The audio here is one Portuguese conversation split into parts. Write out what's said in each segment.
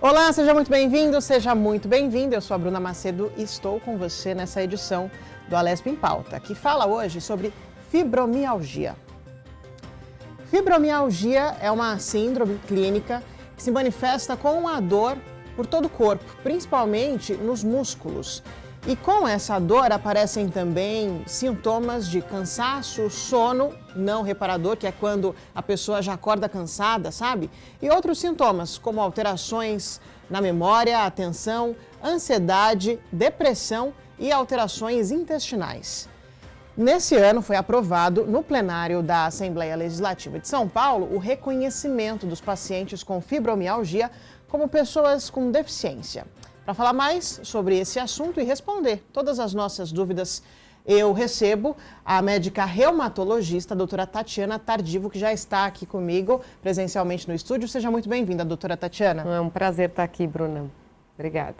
Olá, seja muito bem-vindo, seja muito bem-vinda. Eu sou a Bruna Macedo e estou com você nessa edição do Alesp em Pauta, que fala hoje sobre fibromialgia. Fibromialgia é uma síndrome clínica que se manifesta com a dor por todo o corpo, principalmente nos músculos. E com essa dor aparecem também sintomas de cansaço, sono não reparador, que é quando a pessoa já acorda cansada, sabe? E outros sintomas, como alterações na memória, atenção, ansiedade, depressão e alterações intestinais. Nesse ano foi aprovado no plenário da Assembleia Legislativa de São Paulo o reconhecimento dos pacientes com fibromialgia como pessoas com deficiência. Para falar mais sobre esse assunto e responder todas as nossas dúvidas, eu recebo a médica reumatologista, a doutora Tatiana Tardivo, que já está aqui comigo presencialmente no estúdio. Seja muito bem-vinda, doutora Tatiana. É um prazer estar aqui, Bruna. Obrigada.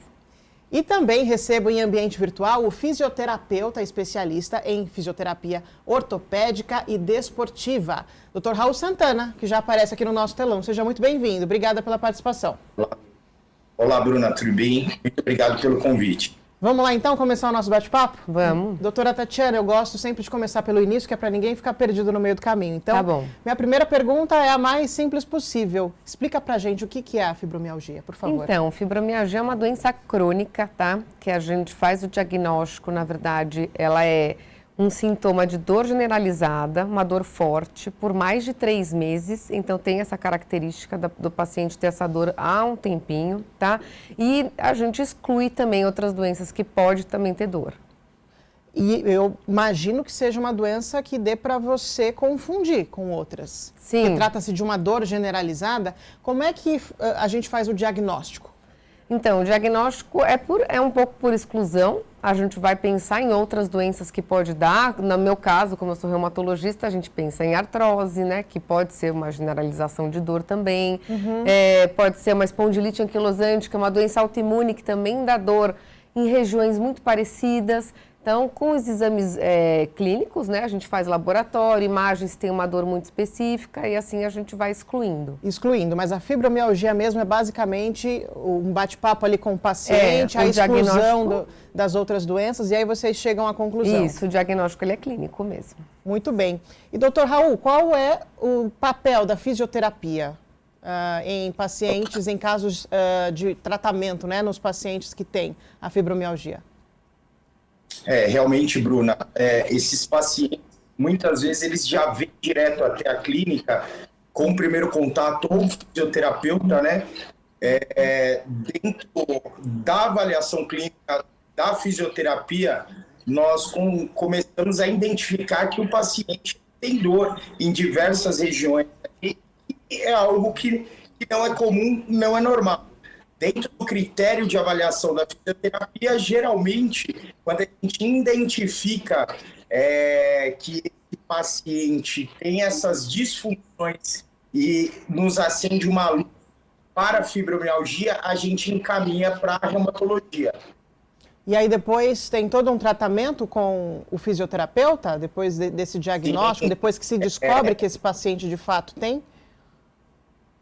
E também recebo em ambiente virtual o fisioterapeuta especialista em fisioterapia ortopédica e desportiva, Dr. Raul Santana, que já aparece aqui no nosso telão. Seja muito bem-vindo. Obrigada pela participação. Olá, Bruna, tudo bem? Muito obrigado pelo convite. Vamos lá, então, começar o nosso bate-papo? Vamos. Doutora Tatiana, eu gosto sempre de começar pelo início, que é para ninguém ficar perdido no meio do caminho. Então, tá bom. Minha primeira pergunta é a mais simples possível. Explica pra gente o que é a fibromialgia, por favor. Então, fibromialgia é uma doença crônica, tá? Que a gente faz o diagnóstico, na verdade, ela é um sintoma de dor generalizada, uma dor forte, por mais de 3 meses. Então, tem essa característica do paciente ter essa dor há um tempinho, tá? E a gente exclui também outras doenças que pode também ter dor. E eu imagino que seja uma doença que dê para você confundir com outras. Sim. Porque trata-se de uma dor generalizada. Como é que a gente faz o diagnóstico? Então, o diagnóstico é um pouco por exclusão. A gente vai pensar em outras doenças que pode dar. No meu caso, como eu sou reumatologista, a gente pensa em artrose, né? Que pode ser uma generalização de dor também. Pode ser uma espondilite anquilosante, que é uma doença autoimune que também dá dor em regiões muito parecidas. Então, com os exames clínicos, né, a gente faz laboratório, imagens tem uma dor muito específica e assim a gente vai excluindo. Excluindo, mas a fibromialgia mesmo é basicamente um bate-papo ali com o paciente, a exclusão das outras doenças, e aí vocês chegam à conclusão. Isso, o diagnóstico ele é clínico mesmo. Muito bem. E doutor Raul, qual é o papel da fisioterapia em pacientes, em casos de tratamento, né, nos pacientes que têm a fibromialgia? Realmente, Bruna, esses pacientes, muitas vezes, eles já vêm direto até a clínica com o primeiro contato com o fisioterapeuta, né? Dentro da avaliação clínica da fisioterapia, nós começamos a identificar que o paciente tem dor em diversas regiões. E é algo que não é comum, não é normal. Dentro do critério de avaliação da fisioterapia, geralmente, quando a gente identifica que esse paciente tem essas disfunções e nos acende uma luz para a fibromialgia, a gente encaminha para a reumatologia. E aí depois tem todo um tratamento com o fisioterapeuta, depois desse diagnóstico, sim, depois que se descobre que esse paciente de fato tem?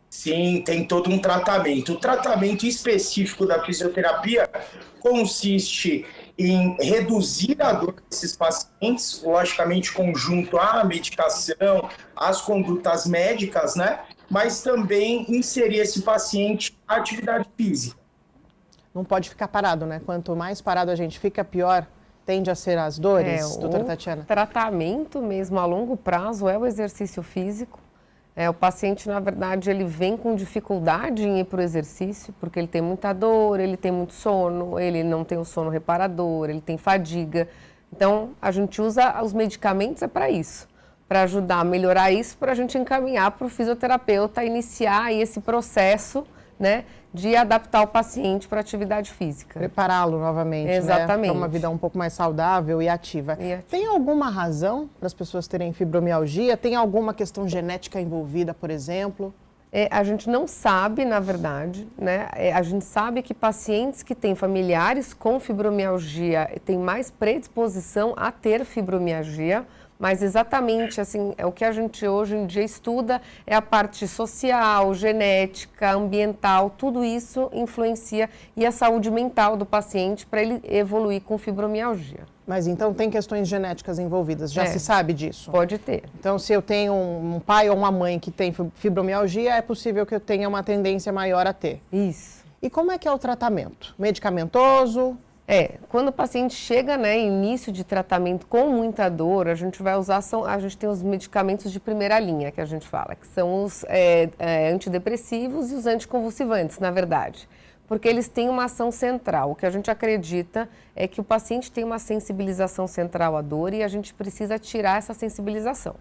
Sim, tem todo um tratamento. O tratamento específico da fisioterapia consiste em reduzir a dor desses pacientes, logicamente conjunto à medicação, às condutas médicas, né? Mas também inserir esse paciente na atividade física. Não pode ficar parado, né? Quanto mais parado a gente fica, pior tende a ser as dores, doutora Tatiana? O tratamento mesmo a longo prazo é o exercício físico. O paciente, na verdade, ele vem com dificuldade em ir para o exercício, porque ele tem muita dor, ele tem muito sono, ele não tem o sono reparador, ele tem fadiga. Então, a gente usa os medicamentos para isso, para ajudar a melhorar isso, para a gente encaminhar para o fisioterapeuta iniciar aí esse processo, né, de adaptar o paciente para a atividade física. Prepará-lo novamente, exatamente, né, para uma vida um pouco mais saudável e ativa. Tem alguma razão para as pessoas terem fibromialgia? Tem alguma questão genética envolvida, por exemplo? A gente não sabe, na verdade, né? A gente sabe que pacientes que têm familiares com fibromialgia têm mais predisposição a ter fibromialgia, Mas exatamente, assim, é o que a gente hoje em dia estuda é a parte social, genética, ambiental, tudo isso influencia e a saúde mental do paciente para ele evoluir com fibromialgia. Mas então tem questões genéticas envolvidas, já se sabe disso? Pode ter. Então, se eu tenho um pai ou uma mãe que tem fibromialgia, é possível que eu tenha uma tendência maior a ter. Isso. E como é que é o tratamento? Medicamentoso? Quando o paciente chega, né, início de tratamento com muita dor, a gente vai usar, a gente tem os medicamentos de primeira linha, que a gente fala, que são os antidepressivos e os anticonvulsivantes, na verdade, porque eles têm uma ação central. O que a gente acredita é que o paciente tem uma sensibilização central à dor e a gente precisa tirar essa sensibilização.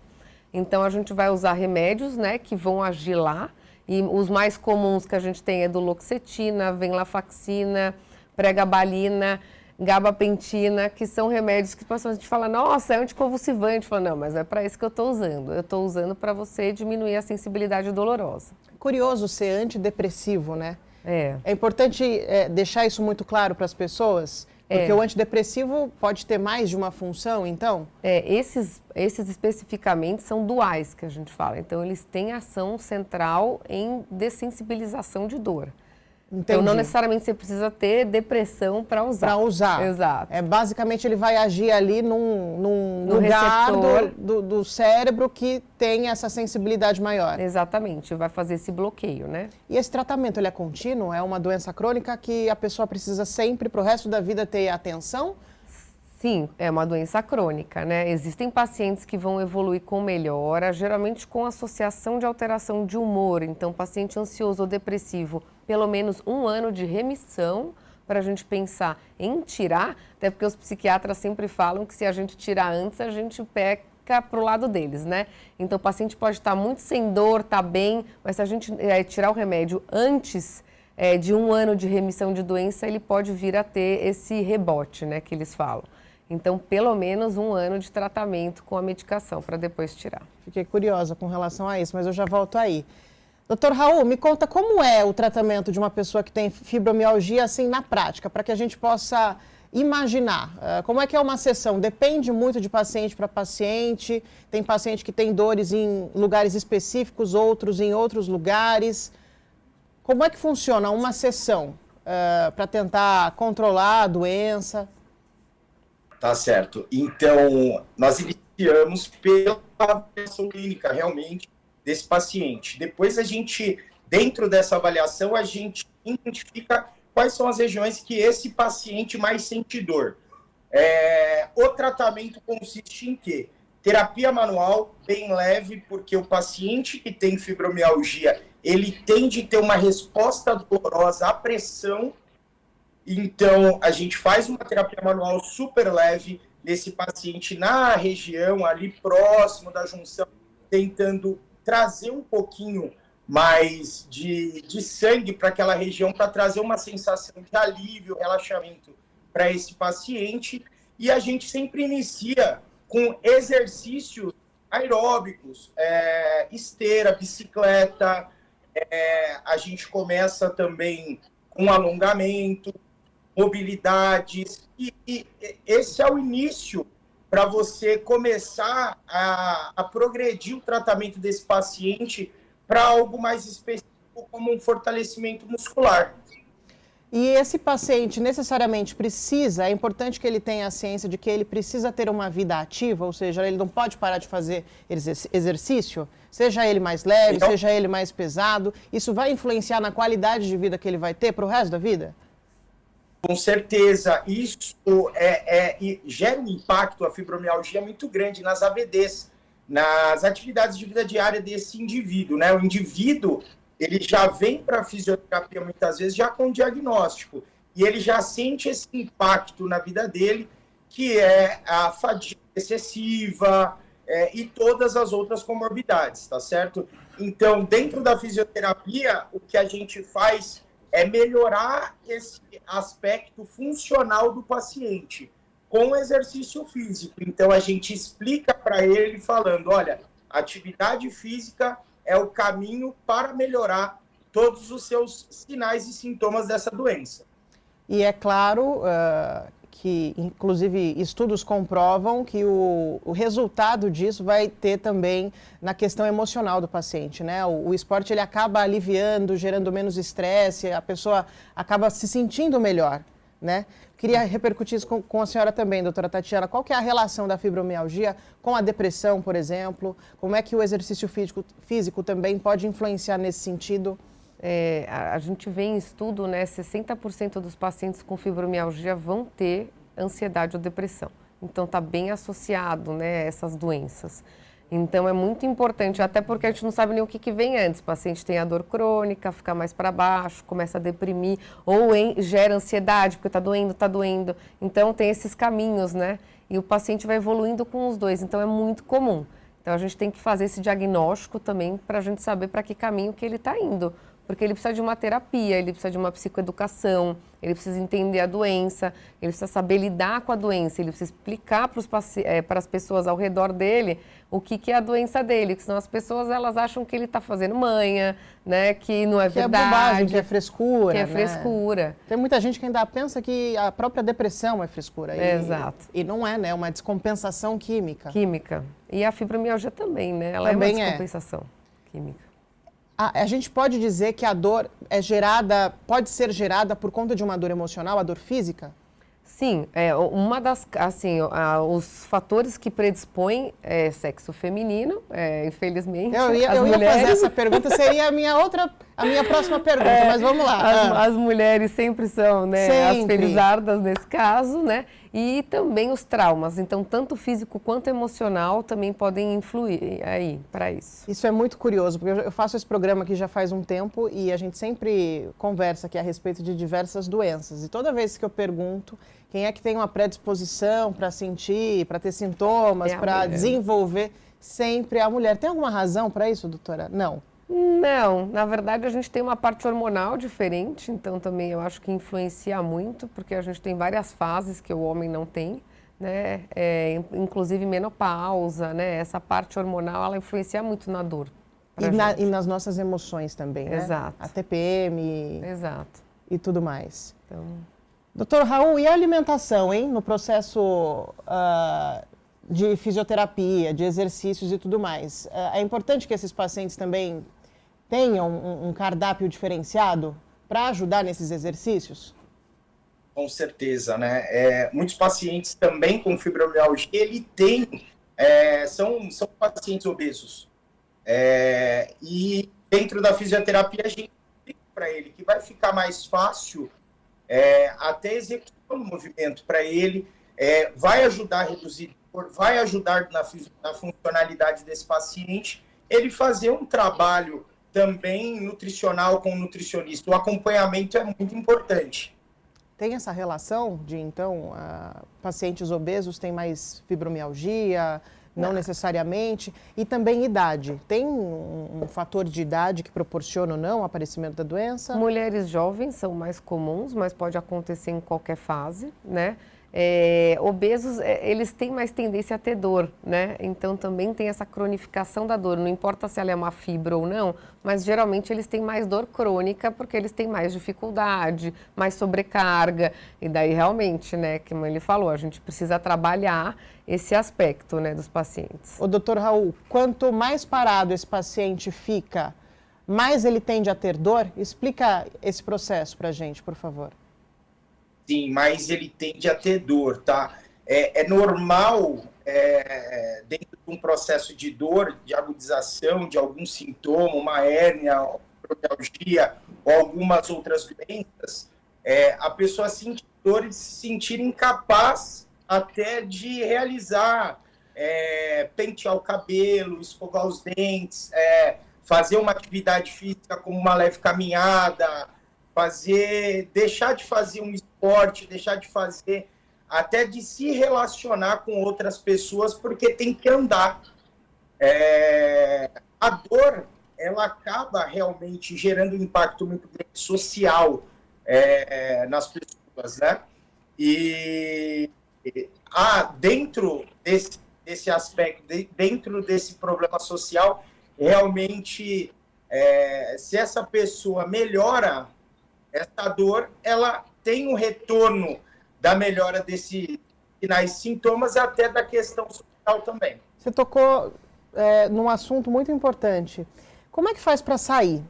Então, a gente vai usar remédios, né, que vão agir lá, e os mais comuns que a gente tem é duloxetina, venlafaxina, pregabalina, gabapentina, que são remédios que a gente fala, nossa, é anticonvulsivante. Fala, não, mas é para isso que eu estou usando. Eu estou usando para você diminuir a sensibilidade dolorosa. Curioso ser antidepressivo, né? É importante deixar isso muito claro para as pessoas, porque o antidepressivo pode ter mais de uma função, então? Esses especificamente são duais, que a gente fala. Então, eles têm ação central em dessensibilização de dor. Entendi. Então, não necessariamente você precisa ter depressão para usar. Para usar. Exato. Basicamente, ele vai agir ali num lugar do cérebro que tem essa sensibilidade maior. Exatamente, vai fazer esse bloqueio, né? E esse tratamento, ele é contínuo? É uma doença crônica que a pessoa precisa sempre, para o resto da vida, ter atenção? Sim, é uma doença crônica, né? Existem pacientes que vão evoluir com melhora, geralmente com associação de alteração de humor. Então, paciente ansioso ou depressivo, pelo menos 1 ano de remissão para a gente pensar em tirar, até porque os psiquiatras sempre falam que se a gente tirar antes, a gente peca para o lado deles, né? Então, o paciente pode estar muito sem dor, tá bem, mas se a gente tirar o remédio antes de 1 ano de remissão de doença, ele pode vir a ter esse rebote, né, que eles falam. Então, pelo menos 1 ano de tratamento com a medicação para depois tirar. Fiquei curiosa com relação a isso, mas eu já volto aí. Doutor Raul, me conta como é o tratamento de uma pessoa que tem fibromialgia, assim, na prática, para que a gente possa imaginar. Como é que é uma sessão? Depende muito de paciente para paciente. Tem paciente que tem dores em lugares específicos, outros em outros lugares. Como é que funciona uma sessão para tentar controlar a doença? Tá certo. Então, nós iniciamos pela avaliação clínica, realmente, desse paciente. Depois, dentro dessa avaliação, a gente identifica quais são as regiões que esse paciente mais sente dor. O tratamento consiste em quê? Terapia manual, bem leve, porque o paciente que tem fibromialgia, ele tende a ter uma resposta dolorosa à pressão. Então, a gente faz uma terapia manual super leve nesse paciente na região, ali próximo da junção, tentando trazer um pouquinho mais de sangue para aquela região, para trazer uma sensação de alívio, relaxamento para esse paciente. E a gente sempre inicia com exercícios aeróbicos, esteira, bicicleta. A gente começa também com alongamento, mobilidades, e esse é o início para você começar a progredir o tratamento desse paciente para algo mais específico, como um fortalecimento muscular. E esse paciente necessariamente é importante que ele tenha a ciência de que ele precisa ter uma vida ativa, ou seja, ele não pode parar de fazer exercício, seja ele mais leve, seja ele mais pesado, isso vai influenciar na qualidade de vida que ele vai ter para o resto da vida? Com certeza, isso gera um impacto, a fibromialgia, muito grande nas AVDs, nas atividades de vida diária desse indivíduo, né? O indivíduo, ele já vem para a fisioterapia muitas vezes já com diagnóstico, e ele já sente esse impacto na vida dele, que é a fadiga excessiva e todas as outras comorbidades, tá certo? Então, dentro da fisioterapia, o que a gente faz é melhorar esse aspecto funcional do paciente com exercício físico. Então, a gente explica para ele falando, olha, atividade física é o caminho para melhorar todos os seus sinais e sintomas dessa doença. E é claro que inclusive estudos comprovam que o resultado disso vai ter também na questão emocional do paciente, né? O esporte ele acaba aliviando, gerando menos estresse, a pessoa acaba se sentindo melhor, né? Queria repercutir isso com a senhora também, doutora Tatiana. Qual que é a relação da fibromialgia com a depressão, por exemplo? Como é que o exercício físico também pode influenciar nesse sentido? A gente vê em estudo, né, 60% dos pacientes com fibromialgia vão ter ansiedade ou depressão. Então, está bem associado, né, essas doenças. Então, é muito importante, até porque a gente não sabe nem o que vem antes. O paciente tem a dor crônica, fica mais para baixo, começa a deprimir, ou gera ansiedade, porque está doendo, está doendo. Então, tem esses caminhos, né? E o paciente vai evoluindo com os dois, então é muito comum. Então, a gente tem que fazer esse diagnóstico também para a gente saber para que caminho que ele está indo. Porque ele precisa de uma terapia, ele precisa de uma psicoeducação, ele precisa entender a doença, ele precisa saber lidar com a doença, ele precisa explicar para as pessoas ao redor dele o que é a doença dele, porque senão as pessoas elas acham que ele está fazendo manha, né, que não é verdade. Que é bobagem, que é frescura. Que é né? frescura. Tem muita gente que ainda pensa que a própria depressão é frescura. Exato. E não é, né? É uma descompensação química. Química. E a fibromialgia também, né? Ela também é uma descompensação química. A gente pode dizer que a dor pode ser gerada por conta de uma dor emocional, a dor física? Sim, uma das, assim, os fatores que predispõem é sexo feminino, infelizmente. Eu ia fazer essa pergunta, seria a minha próxima pergunta, mas vamos lá. As mulheres sempre são, né, as felizardas nesse caso, né? E também os traumas, então tanto físico quanto emocional também podem influir aí para isso. Isso é muito curioso, porque eu faço esse programa aqui já faz um tempo e a gente sempre conversa aqui a respeito de diversas doenças. E toda vez que eu pergunto quem é que tem uma predisposição para sentir, para ter sintomas, para desenvolver, sempre é a mulher. Tem alguma razão para isso, doutora? Não. Não, na verdade a gente tem uma parte hormonal diferente, então também eu acho que influencia muito, porque a gente tem várias fases que o homem não tem, né? Inclusive menopausa, né? Essa parte hormonal ela influencia muito na dor. E nas nossas emoções também, né? Exato. A TPM. Exato. E tudo mais. Então... Doutor Raul, e a alimentação, hein? No processo de fisioterapia, de exercícios e tudo mais. É importante que esses pacientes também tenham um cardápio diferenciado para ajudar nesses exercícios? Com certeza, né? Muitos pacientes também com fibromialgia, são pacientes obesos. E dentro da fisioterapia, a gente explica para ele que vai ficar mais fácil até executar o movimento para ele, vai ajudar a reduzir dor, vai ajudar na funcionalidade desse paciente, ele fazer um trabalho também nutricional com o nutricionista. O acompanhamento é muito importante. Tem essa relação de, então, pacientes obesos têm mais fibromialgia, não necessariamente, e também idade. Tem um fator de idade que proporciona ou não o aparecimento da doença? Mulheres jovens são mais comuns, mas pode acontecer em qualquer fase, né? Obesos, eles têm mais tendência a ter dor, né? Então também tem essa cronificação da dor, não importa se ela é uma fibra ou não, mas geralmente eles têm mais dor crônica porque eles têm mais dificuldade, mais sobrecarga, e daí realmente, né, como ele falou, a gente precisa trabalhar esse aspecto, né, dos pacientes. O doutor Raul, quanto mais parado esse paciente fica, mais ele tende a ter dor? Explica esse processo pra gente, por favor. Sim, mas ele tende a ter dor, tá? É normal, dentro de um processo de dor, de agudização, de algum sintoma, uma hérnia, fibromialgia ou algumas outras doenças, a pessoa sentir dor e se sentir incapaz até de realizar, pentear o cabelo, escovar os dentes, fazer uma atividade física como uma leve caminhada, deixar de fazer um esporte, deixar de fazer, até de se relacionar com outras pessoas, porque tem que andar. A dor, ela acaba realmente gerando um impacto muito grande social nas pessoas, né? E dentro desse aspecto, dentro desse problema social, realmente, se essa pessoa melhora essa dor, ela tem um retorno da melhora desses sinais e sintomas, até da questão social também. Você tocou num assunto muito importante. Como é que faz para sair?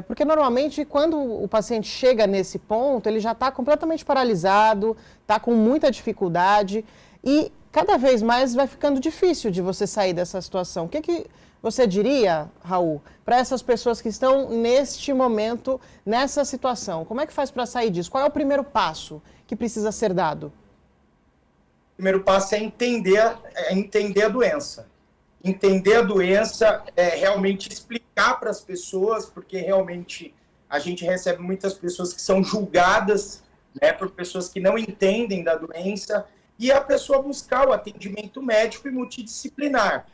Porque normalmente quando o paciente chega nesse ponto, ele já está completamente paralisado, está com muita dificuldade e cada vez mais vai ficando difícil de você sair dessa situação. O que você diria, Raul, para essas pessoas que estão neste momento, nessa situação? Como é que faz para sair disso? Qual é o primeiro passo que precisa ser dado? O primeiro passo é entender a doença. Entender a doença é realmente explicar para as pessoas, porque realmente a gente recebe muitas pessoas que são julgadas, né, por pessoas que não entendem da doença, e a pessoa buscar o atendimento médico e multidisciplinar.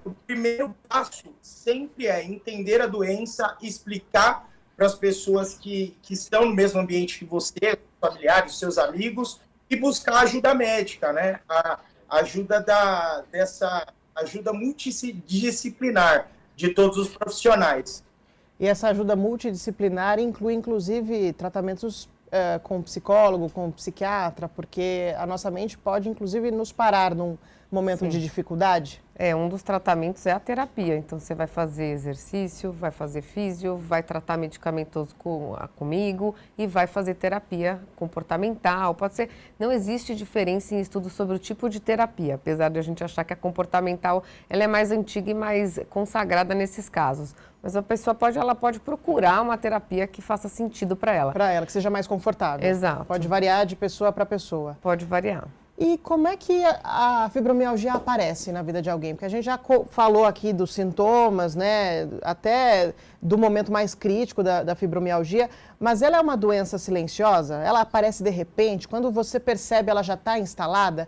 O primeiro passo sempre é entender a doença, explicar para as pessoas que estão no mesmo ambiente que você, familiares, seus amigos, e buscar ajuda médica, né? A ajuda dessa ajuda multidisciplinar de todos os profissionais. E essa ajuda multidisciplinar inclui, inclusive, tratamentos com psicólogo, com psiquiatra, porque a nossa mente pode, inclusive, nos parar num momento de dificuldade? Um dos tratamentos é a terapia. Então, você vai fazer exercício, vai fazer físio, vai tratar medicamentoso comigo e vai fazer terapia comportamental. Pode ser. Não existe diferença em estudos sobre o tipo de terapia, apesar de a gente achar que a comportamental ela é mais antiga e mais consagrada nesses casos. Mas a pessoa pode procurar uma terapia que faça sentido para ela. Para ela, que seja mais confortável. Exato. Pode variar de pessoa para pessoa. Pode variar. E como é que a fibromialgia aparece na vida de alguém? Porque a gente já falou aqui dos sintomas, né? Até do momento mais crítico da fibromialgia, mas ela é uma doença silenciosa? Ela aparece de repente? Quando você percebe, ela já está instalada?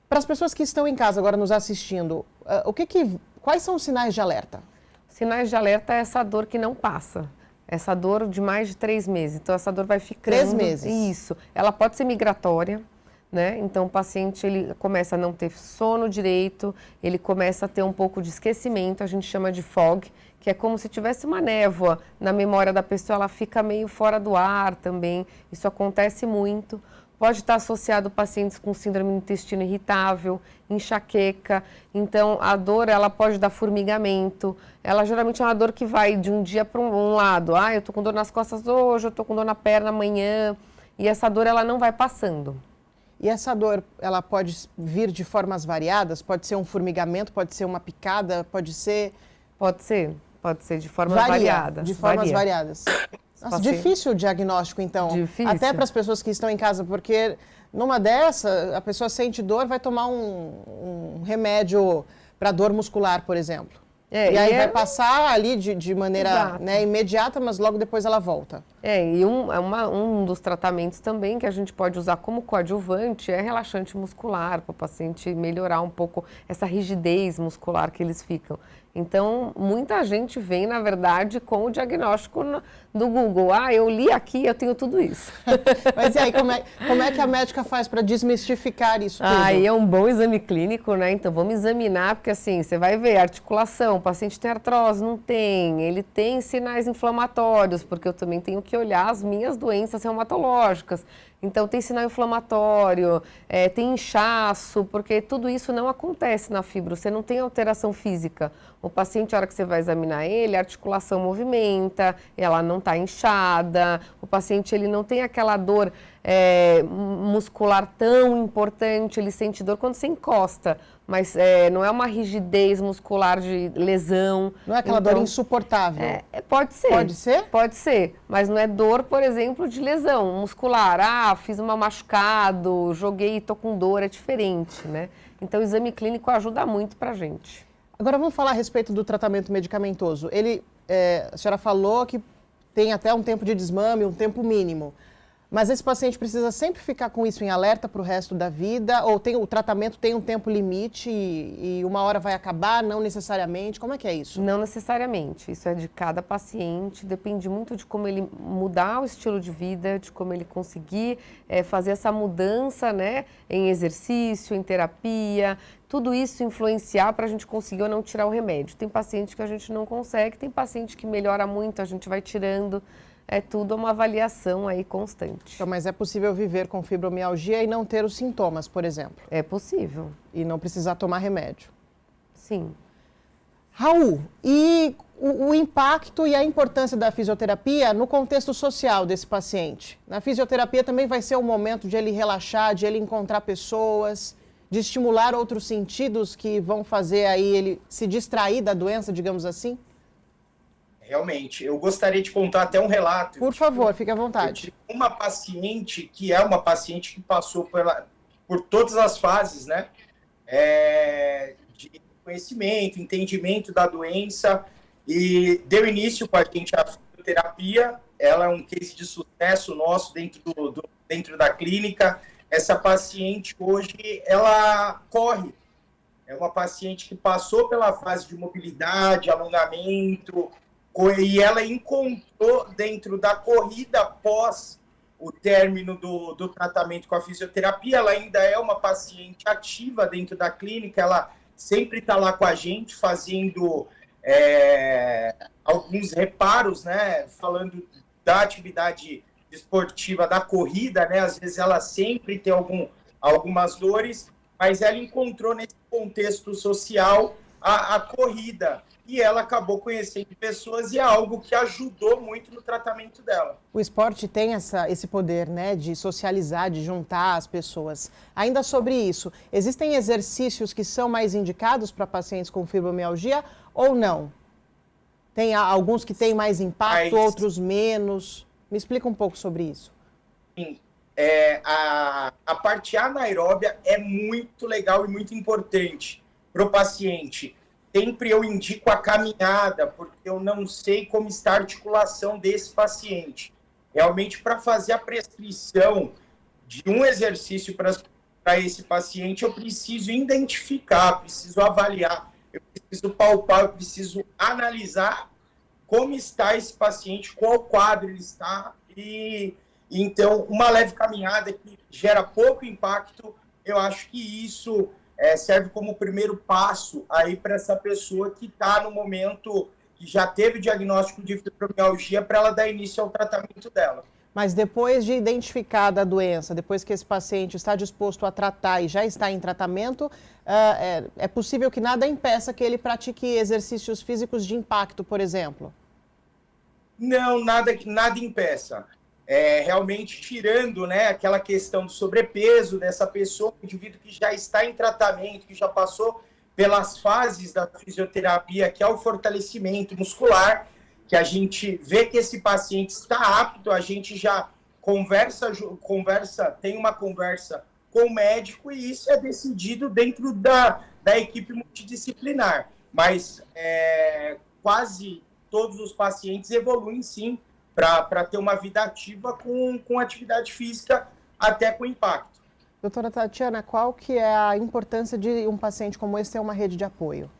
Para as pessoas que estão em casa agora nos assistindo, quais são os sinais de alerta? Sinais de alerta é essa dor que não passa. Essa dor de mais de 3 meses. Então, essa dor vai ficando... 3 meses? Isso. Ela pode ser migratória, né? Então, o paciente ele começa a não ter sono direito, ele começa a ter um pouco de esquecimento, a gente chama de fog, que é como se tivesse uma névoa na memória da pessoa, ela fica meio fora do ar também. Isso acontece muito. Pode estar associado a pacientes com síndrome do intestino irritável, enxaqueca. Então, a dor, ela pode dar formigamento. Ela geralmente é uma dor que vai de um dia para um lado. Eu tô com dor nas costas hoje, eu tô com dor na perna amanhã. E essa dor, ela não vai passando. E essa dor, ela pode vir de formas variadas? Pode ser um formigamento, pode ser uma picada, pode ser... Pode ser de formas variadas. De formas variadas. Nossa, difícil o diagnóstico, então. Difícil. Até para as pessoas que estão em casa, porque numa dessa, a pessoa sente dor, vai tomar um remédio para dor muscular, por exemplo. E aí vai passar ali de maneira imediata, mas logo depois ela volta. E um dos tratamentos também que a gente pode usar como coadjuvante é relaxante muscular, para o paciente melhorar um pouco essa rigidez muscular que eles ficam. Então, muita gente vem, na verdade, com o diagnóstico do Google. Eu li aqui, eu tenho tudo isso. Mas e aí, como é que a médica faz para desmistificar isso tudo? Aí é um bom exame clínico, né? Então, vamos examinar, porque assim, você vai ver articulação, o paciente tem artrose, não tem, ele tem sinais inflamatórios, porque eu também tenho que olhar as minhas doenças reumatológicas. Então, tem sinal inflamatório, tem inchaço, porque tudo isso não acontece na fibro, você não tem alteração física. O paciente, a hora que você vai examinar ele, a articulação movimenta, ela não está inchada, o paciente ele não tem aquela dor muscular tão importante, ele sente dor quando você encosta, mas não é uma rigidez muscular de lesão. Não é aquela dor insuportável? Pode ser. Pode ser? Pode ser, mas não é dor, por exemplo, de lesão muscular. Fiz um machucado, joguei e tô com dor, é diferente, né? Então, o exame clínico ajuda muito pra gente. Agora, vamos falar a respeito do tratamento medicamentoso. A senhora falou que tem até um tempo de desmame, um tempo mínimo. Mas esse paciente precisa sempre ficar com isso em alerta para o resto da vida? Ou o tratamento tem um tempo limite e uma hora vai acabar? Não necessariamente? Como é que é isso? Não necessariamente. Isso é de cada paciente. Depende muito de como ele mudar o estilo de vida, de como ele conseguir fazer essa mudança, né, em exercício, em terapia. Tudo isso influenciar para a gente conseguir ou não tirar o remédio. Tem paciente que a gente não consegue, tem paciente que melhora muito, a gente vai tirando. é tudo uma avaliação aí constante. Então, mas é possível viver com fibromialgia e não ter os sintomas, por exemplo? É possível. E não precisar tomar remédio? Sim. Raul, e o impacto e a importância da fisioterapia no contexto social desse paciente? Na fisioterapia também vai ser um momento de ele relaxar, de ele encontrar pessoas, de estimular outros sentidos que vão fazer aí ele se distrair da doença, digamos assim? Realmente, eu gostaria de contar até um relato. Por favor, fique à vontade. Uma paciente que passou por todas as fases, né? De conhecimento, entendimento da doença, e deu início com a gente à fisioterapia. Ela é um case de sucesso nosso dentro da clínica. Essa paciente hoje, ela corre. É uma paciente que passou pela fase de mobilidade, alongamento, e ela encontrou dentro da corrida após o término do tratamento com a fisioterapia. Ela ainda é uma paciente ativa dentro da clínica, ela sempre está lá com a gente fazendo alguns reparos, né? Falando da atividade esportiva, da corrida, né? Às vezes ela sempre tem algumas dores, mas ela encontrou nesse contexto social a corrida. E ela acabou conhecendo pessoas e é algo que ajudou muito no tratamento dela. O esporte tem esse poder, né, de socializar, de juntar as pessoas. Ainda sobre isso, existem exercícios que são mais indicados para pacientes com fibromialgia ou não? Tem alguns que têm mais impacto, outros menos. Me explica um pouco sobre isso. Sim. A parte anaeróbia é muito legal e muito importante para o paciente. Sempre eu indico a caminhada, porque eu não sei como está a articulação desse paciente. Realmente, para fazer a prescrição de um exercício para esse paciente, eu preciso identificar, preciso avaliar, eu preciso palpar, eu preciso analisar como está esse paciente, qual quadro ele está. E então, uma leve caminhada que gera pouco impacto, eu acho que isso serve como primeiro passo aí para essa pessoa que está no momento que já teve o diagnóstico de fibromialgia, para ela dar início ao tratamento dela. Mas depois de identificada a doença, depois que esse paciente está disposto a tratar e já está em tratamento, é possível que nada impeça que ele pratique exercícios físicos de impacto, por exemplo? Não, nada impeça. Realmente tirando, né, aquela questão do sobrepeso dessa pessoa, um indivíduo que já está em tratamento, que já passou pelas fases da fisioterapia, que é o fortalecimento muscular, que a gente vê que esse paciente está apto, a gente já conversa, tem uma conversa com o médico e isso é decidido dentro da equipe multidisciplinar. Mas quase todos os pacientes evoluem sim, para ter uma vida ativa com atividade física, até com impacto. Doutora Tatiana, qual que é a importância de um paciente como esse ter uma rede de apoio?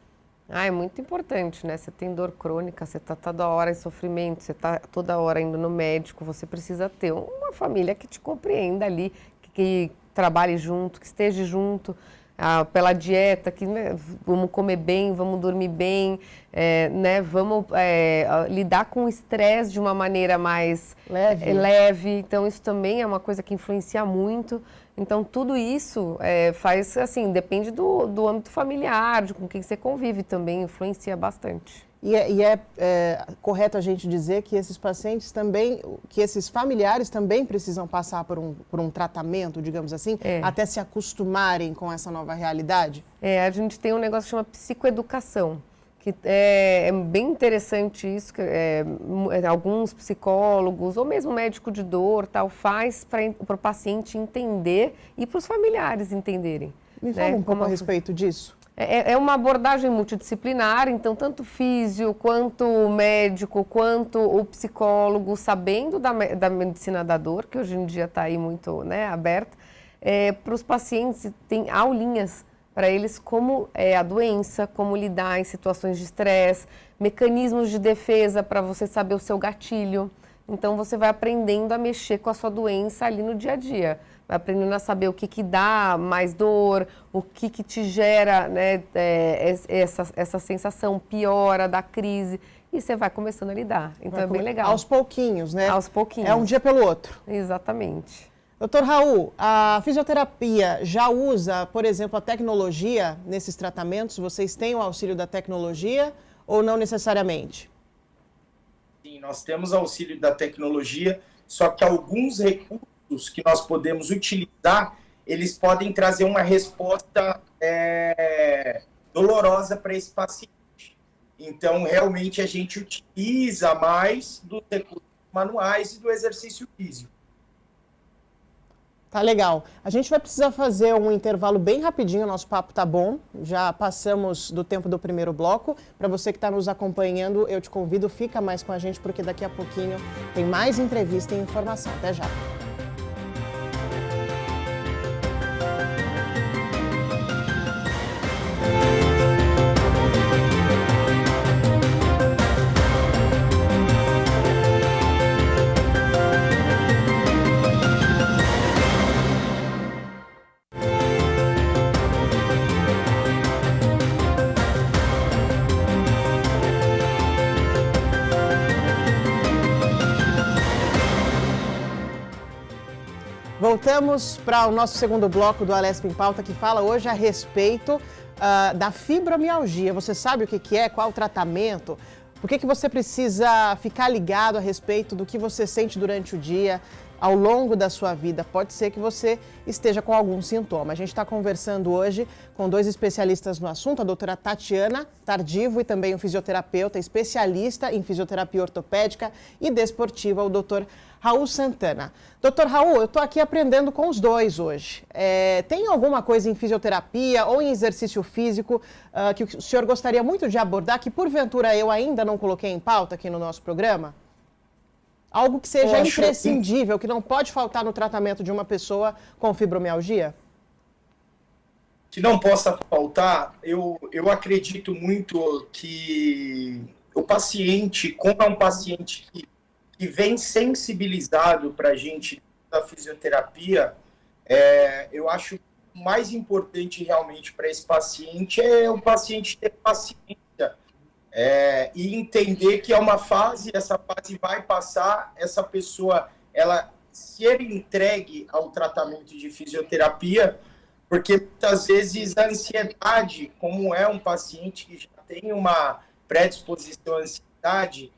É muito importante, né? Você tem dor crônica, você está toda hora em sofrimento, você está toda hora indo no médico, você precisa ter uma família que te compreenda ali, que trabalhe junto, que esteja junto. Pela dieta, que né, vamos comer bem, vamos dormir bem, né, vamos lidar com o estresse de uma maneira mais leve. Então, isso também é uma coisa que influencia muito. Então, tudo isso faz, assim, depende do âmbito familiar, de com quem você convive também, influencia bastante. E é correto a gente dizer que esses pacientes também, que esses familiares também precisam passar por um tratamento, digamos assim, até se acostumarem com essa nova realidade? A gente tem um negócio que chama psicoeducação, que é bem interessante isso, que alguns psicólogos ou mesmo médico de dor tal, faz para o paciente entender e para os familiares entenderem. Me fala um pouco a respeito disso. É uma abordagem multidisciplinar, então tanto físio, quanto o médico, quanto o psicólogo, sabendo da medicina da dor, que hoje em dia está aí muito aberta, para os pacientes tem aulinhas para eles como é a doença, como lidar em situações de estresse, mecanismos de defesa para você saber o seu gatilho. Então, você vai aprendendo a mexer com a sua doença ali no dia a dia. Vai aprendendo a saber o que dá mais dor, o que te gera, né, essa sensação piora da crise. E você vai começando a lidar. Então, é bem legal. Aos pouquinhos, né? Aos pouquinhos. É um dia pelo outro. Exatamente. Doutor Raul, a fisioterapia já usa, por exemplo, a tecnologia nesses tratamentos? Vocês têm o auxílio da tecnologia ou não necessariamente? Sim, nós temos auxílio da tecnologia, só que alguns recursos que nós podemos utilizar, eles podem trazer uma resposta dolorosa para esse paciente. Então, realmente, a gente utiliza mais dos recursos manuais e do exercício físico. Tá legal. A gente vai precisar fazer um intervalo bem rapidinho, nosso papo tá bom. Já passamos do tempo do primeiro bloco. Para você que está nos acompanhando, eu te convido, fica mais com a gente, porque daqui a pouquinho tem mais entrevista e informação. Até já. Voltamos para o nosso segundo bloco do Alesp em Pauta, que fala hoje a respeito da fibromialgia. Você sabe o que é, qual o tratamento? Por que você precisa ficar ligado a respeito do que você sente durante o dia, ao longo da sua vida? Pode ser que você esteja com algum sintoma. A gente está conversando hoje com dois especialistas no assunto, a doutora Tatiana Tardivo e também um fisioterapeuta especialista em fisioterapia ortopédica e desportiva, o doutor Raul Santana. Doutor Raul, eu estou aqui aprendendo com os dois hoje. Tem alguma coisa em fisioterapia ou em exercício físico que o senhor gostaria muito de abordar, que porventura eu ainda não coloquei em pauta aqui no nosso programa? Algo que seja imprescindível, que não pode faltar no tratamento de uma pessoa com fibromialgia? Que não possa faltar, eu acredito muito que o paciente, como é um paciente que vem sensibilizado para a gente da fisioterapia, eu acho mais importante realmente para esse paciente é o paciente ter paciência e entender que é uma fase, essa fase vai passar, essa pessoa, se ele entregue ao tratamento de fisioterapia, porque muitas vezes a ansiedade, como é um paciente que já tem uma predisposição à ansiedade,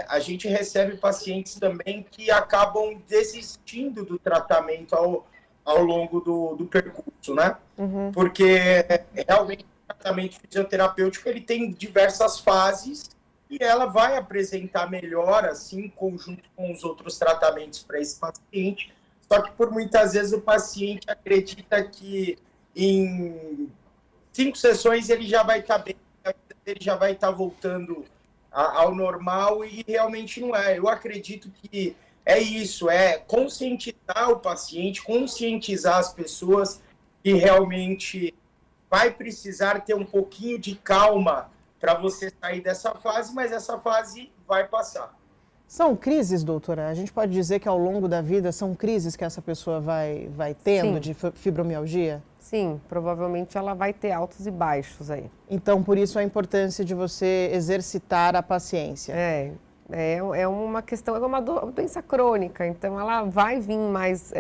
a gente recebe pacientes também que acabam desistindo do tratamento ao longo do percurso, né? Uhum. Porque realmente o tratamento fisioterapêutico ele tem diversas fases e ela vai apresentar melhora, assim, em conjunto com os outros tratamentos para esse paciente. Só que por muitas vezes o paciente acredita que em 5 sessões ele já vai estar bem, ele já vai estar voltando ao normal, e realmente não é. Eu acredito que é isso, conscientizar o paciente, conscientizar as pessoas que realmente vai precisar ter um pouquinho de calma para você sair dessa fase, mas essa fase vai passar. São crises, doutora? A gente pode dizer que ao longo da vida são crises que essa pessoa vai tendo. Sim. De fibromialgia? Sim, provavelmente ela vai ter altos e baixos aí. Então, por isso a importância de você exercitar a paciência. É uma questão, é uma doença crônica, então ela vai vir mais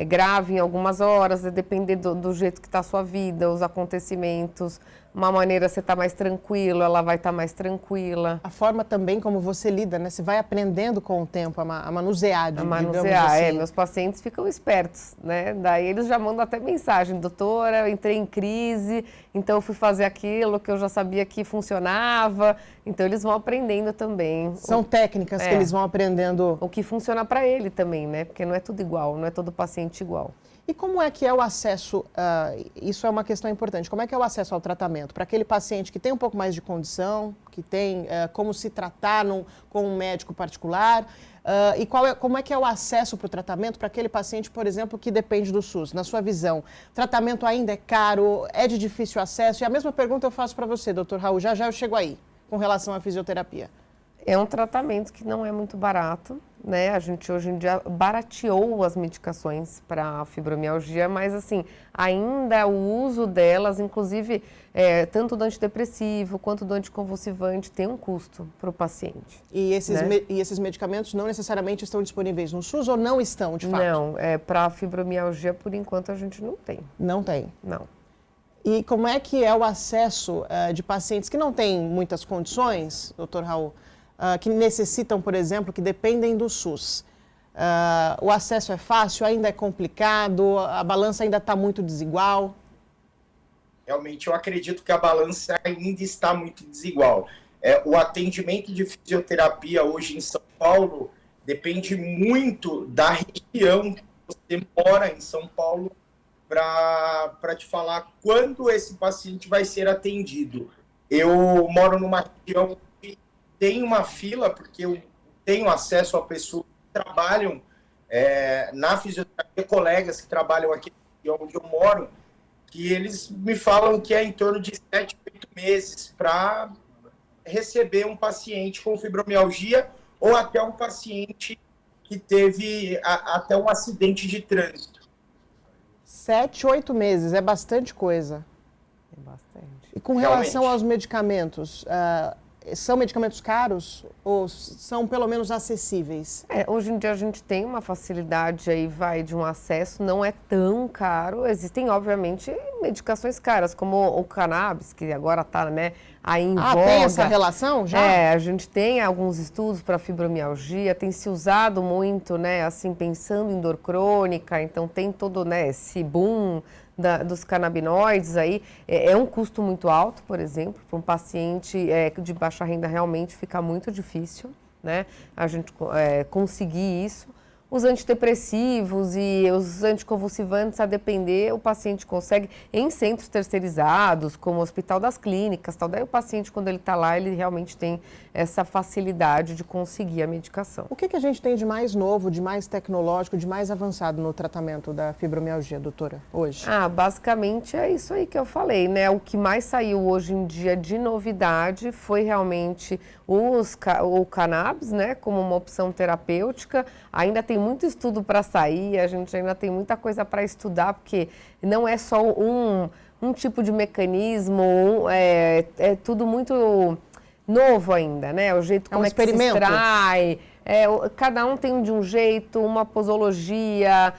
grave em algumas horas, vai depender do jeito que está a sua vida, os acontecimentos. Uma maneira você está mais tranquilo, ela vai estar mais tranquila. A forma também como você lida, né? Você vai aprendendo com o tempo a manusear, digamos assim. Meus pacientes ficam espertos, né? Daí eles já mandam até mensagem: doutora, eu entrei em crise, então eu fui fazer aquilo que eu já sabia que funcionava. Então eles vão aprendendo também. São técnicas que eles vão aprendendo. O que funciona para ele também, né? Porque não é tudo igual, não é todo paciente igual. E como é que é o acesso, isso é uma questão importante, como é que é o acesso ao tratamento? Para aquele paciente que tem um pouco mais de condição, que tem como se tratar com um médico particular, e como é que é o acesso para o tratamento para aquele paciente, por exemplo, que depende do SUS? Na sua visão, o tratamento ainda é caro, é de difícil acesso? E a mesma pergunta eu faço para você, doutor Raul, já eu chego aí, com relação à fisioterapia. É um tratamento que não é muito barato, né? A gente hoje em dia barateou as medicações para fibromialgia, mas assim, ainda o uso delas, inclusive tanto do antidepressivo quanto do anticonvulsivante, tem um custo para o paciente. E esses, né? e esses medicamentos não necessariamente estão disponíveis no SUS ou não estão, de fato? Não, para fibromialgia, por enquanto, a gente não tem. Não tem. Não. E como é que é o acesso de pacientes que não têm muitas condições, doutor Raul, que necessitam, por exemplo, que dependem do SUS? O acesso é fácil, ainda é complicado, a balança ainda está muito desigual? Realmente, eu acredito que a balança ainda está muito desigual. O atendimento de fisioterapia hoje em São Paulo depende muito da região que você mora em São Paulo para te falar quando esse paciente vai ser atendido. Eu moro numa região que tem uma fila, porque eu tenho acesso a pessoas que trabalham na fisioterapia, colegas que trabalham aqui onde eu moro, que eles me falam que é em torno de 7, 8 meses para receber um paciente com fibromialgia ou até um paciente que teve até um acidente de trânsito. 7, 8 meses, é bastante coisa. É bastante. E com relação aos medicamentos, são medicamentos caros ou são pelo menos acessíveis? Hoje em dia a gente tem uma facilidade aí, de um acesso, não é tão caro. Existem, obviamente, medicações caras, como o cannabis, que agora está, né, aí em voga. Tem essa relação já? A gente tem alguns estudos para fibromialgia, tem se usado muito, né, assim, pensando em dor crônica, então tem todo, né, esse boom dos canabinoides aí. É um custo muito alto, por exemplo, para um paciente de baixa renda realmente fica muito difícil, né, a gente conseguir isso. Os antidepressivos e os anticonvulsivantes, a depender, o paciente consegue em centros terceirizados, como o Hospital das Clínicas, tal. Daí o paciente, quando ele está lá, ele realmente tem essa facilidade de conseguir a medicação. O que a gente tem de mais novo, de mais tecnológico, de mais avançado no tratamento da fibromialgia, doutora, hoje? Basicamente é isso aí que eu falei, né? O que mais saiu hoje em dia de novidade foi realmente o cannabis, né? Como uma opção terapêutica. Ainda tem muito estudo para sair, a gente ainda tem muita coisa para estudar, porque não é só um tipo de mecanismo, é tudo muito novo ainda, né? O jeito como que se extrai, cada um tem de um jeito, uma posologia,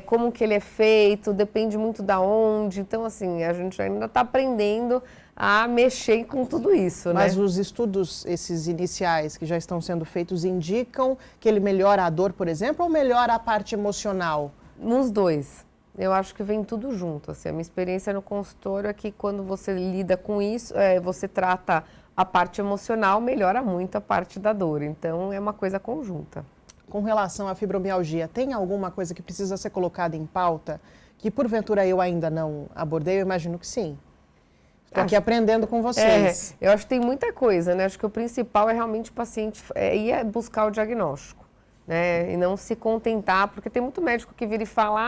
como que ele é feito, depende muito da onde. Então, assim, a gente ainda está aprendendo a mexer com tudo isso, Mas né? os estudos, esses iniciais que já estão sendo feitos, indicam que ele melhora a dor, por exemplo, ou melhora a parte emocional? Nos dois. Eu acho que vem tudo junto. Assim, a minha experiência no consultório é que quando você lida com isso, você trata a parte emocional, melhora muito a parte da dor. Então, é uma coisa conjunta. Com relação à fibromialgia, tem alguma coisa que precisa ser colocada em pauta que, porventura, eu ainda não abordei? Eu imagino que sim. Estou aqui aprendendo com vocês. Eu acho que tem muita coisa, né? Acho que o principal é realmente o paciente ir buscar o diagnóstico, né? E não se contentar, porque tem muito médico que vira e fala,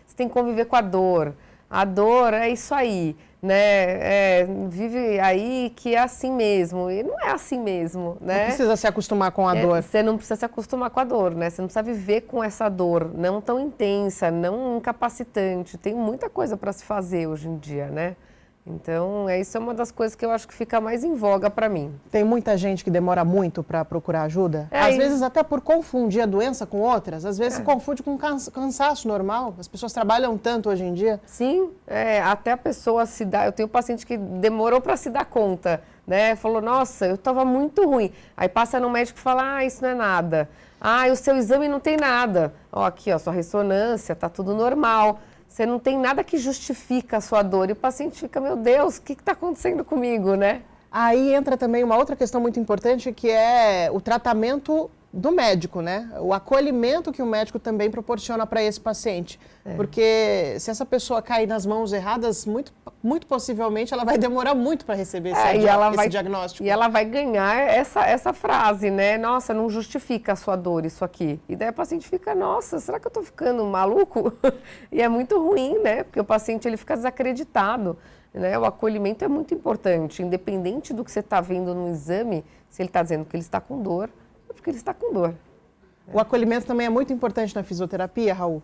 você tem que conviver com a dor é isso aí, né? Vive aí que é assim mesmo, e não é assim mesmo, né? Não precisa se acostumar com a dor. Você não precisa se acostumar com a dor, né? Você não precisa viver com essa dor, não tão intensa, não incapacitante. Tem muita coisa para se fazer hoje em dia, né? Então, isso é uma das coisas que eu acho que fica mais em voga para mim. Tem muita gente que demora muito para procurar ajuda? Às vezes até por confundir a doença com outras. Às vezes se confunde com cansaço normal. As pessoas trabalham tanto hoje em dia. Sim, até a pessoa se dá... Eu tenho um paciente que demorou para se dar conta, né? Falou, nossa, eu estava muito ruim. Aí passa no médico e fala, isso não é nada. O seu exame não tem nada. Aqui, sua ressonância, tá tudo normal. Você não tem nada que justifica a sua dor. E o paciente fica, meu Deus, o que está acontecendo comigo, né? Aí entra também uma outra questão muito importante, que é o tratamento do médico, né? O acolhimento que o médico também proporciona para esse paciente. Porque se essa pessoa cair nas mãos erradas, muito possivelmente ela vai demorar muito para receber esse diagnóstico. E ela vai ganhar essa frase, né? Nossa, não justifica a sua dor isso aqui. E daí o paciente fica, nossa, será que eu estou ficando maluco? E é muito ruim, né? Porque o paciente ele fica desacreditado. né? O acolhimento é muito importante, independente do que você está vendo no exame, se ele está dizendo que ele está com dor, é porque ele está com dor. O acolhimento também é muito importante na fisioterapia, Raul?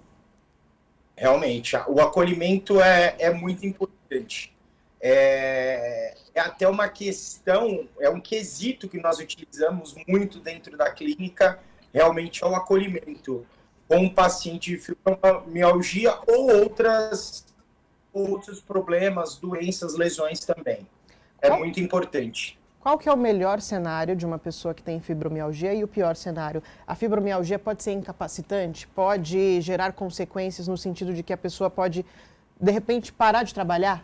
Realmente, o acolhimento é muito importante. É até uma questão, é um quesito que nós utilizamos muito dentro da clínica, realmente é o acolhimento com o paciente de fibromialgia ou outros problemas, doenças, lesões também. É muito importante. Qual que é o melhor cenário de uma pessoa que tem fibromialgia e o pior cenário? A fibromialgia pode ser incapacitante? Pode gerar consequências no sentido de que a pessoa pode, de repente, parar de trabalhar?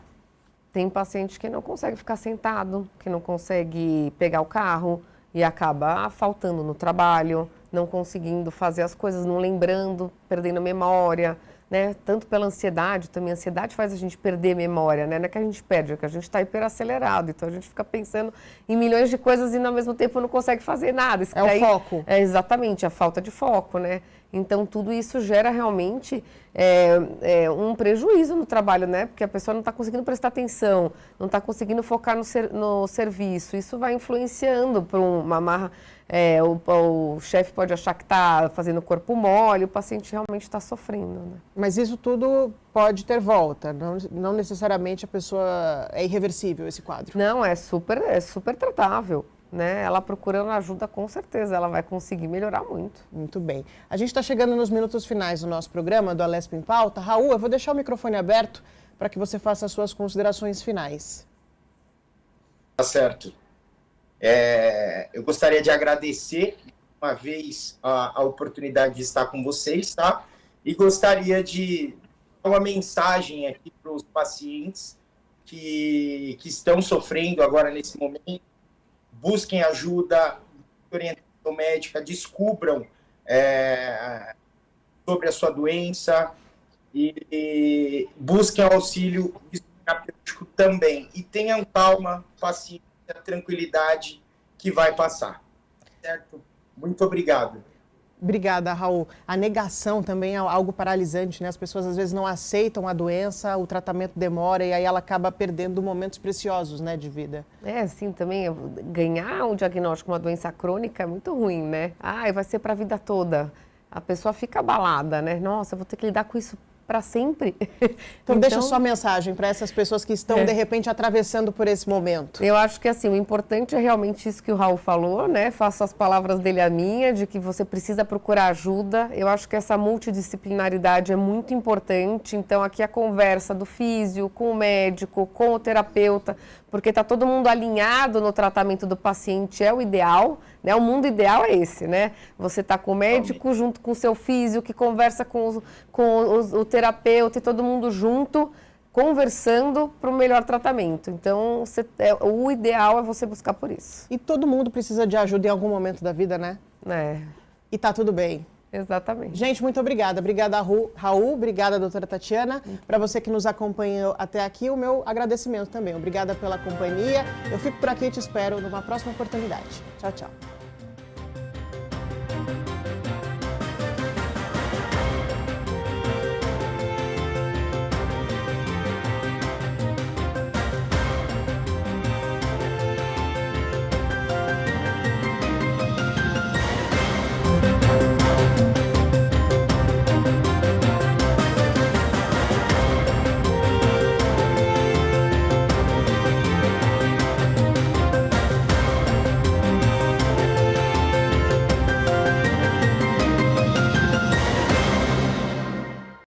Tem paciente que não consegue ficar sentado, que não consegue pegar o carro e acaba faltando no trabalho, não conseguindo fazer as coisas, não lembrando, perdendo a memória, né? Tanto pela ansiedade, também a ansiedade faz a gente perder memória, né? Não é que a gente perde, é que a gente está hiperacelerado, então a gente fica pensando em milhões de coisas e ao mesmo tempo não consegue fazer nada. Isso daí, o foco. É exatamente, a falta de foco, né? Então tudo isso gera realmente um prejuízo no trabalho, né? Porque a pessoa não está conseguindo prestar atenção, não está conseguindo focar no serviço. Isso vai influenciando para uma marra. O chefe pode achar que está fazendo o corpo mole, o paciente realmente está sofrendo, né? Mas isso tudo pode ter volta, não necessariamente a pessoa é irreversível esse quadro. Não, é super tratável, né? Ela procurando ajuda, com certeza, ela vai conseguir melhorar muito. Muito bem. A gente está chegando nos minutos finais do nosso programa, do Alesp em Pauta. Raul, eu vou deixar o microfone aberto para que você faça as suas considerações finais. Tá certo. Eu gostaria de agradecer uma vez a oportunidade de estar com vocês, tá? E gostaria de dar uma mensagem aqui para os pacientes que estão sofrendo agora nesse momento. Busquem ajuda, orientação médica, descubram sobre a sua doença e busquem auxílio terapêutico também. E tenham calma, paciência, tranquilidade, que vai passar. Certo? Muito obrigado. Obrigada, Raul. A negação também é algo paralisante, né? As pessoas às vezes não aceitam a doença, o tratamento demora e aí ela acaba perdendo momentos preciosos, né, de vida. Sim, também ganhar um diagnóstico de uma doença crônica é muito ruim, né? Vai ser para a vida toda. A pessoa fica abalada, né? Nossa, eu vou ter que lidar com isso para sempre. Então, deixa sua mensagem para essas pessoas que estão, de repente, atravessando por esse momento. Eu acho que, assim, o importante é realmente isso que o Raul falou, né? Faço as palavras dele a minha, de que você precisa procurar ajuda. Eu acho que essa multidisciplinaridade é muito importante. Então, aqui a conversa do físio, com o médico, com o terapeuta, porque está todo mundo alinhado no tratamento do paciente, é o ideal, né? O mundo ideal é esse, né? Você está com o médico junto com o seu físio, que conversa com o terapeuta e todo mundo junto, conversando para o melhor tratamento. Então, o ideal é você buscar por isso. E todo mundo precisa de ajuda em algum momento da vida, né? E tá tudo bem. Exatamente. Gente, muito obrigada. Obrigada, Raul. Obrigada, doutora Tatiana. Para você que nos acompanhou até aqui, o meu agradecimento também. Obrigada pela companhia. Eu fico por aqui e te espero numa próxima oportunidade. Tchau, tchau.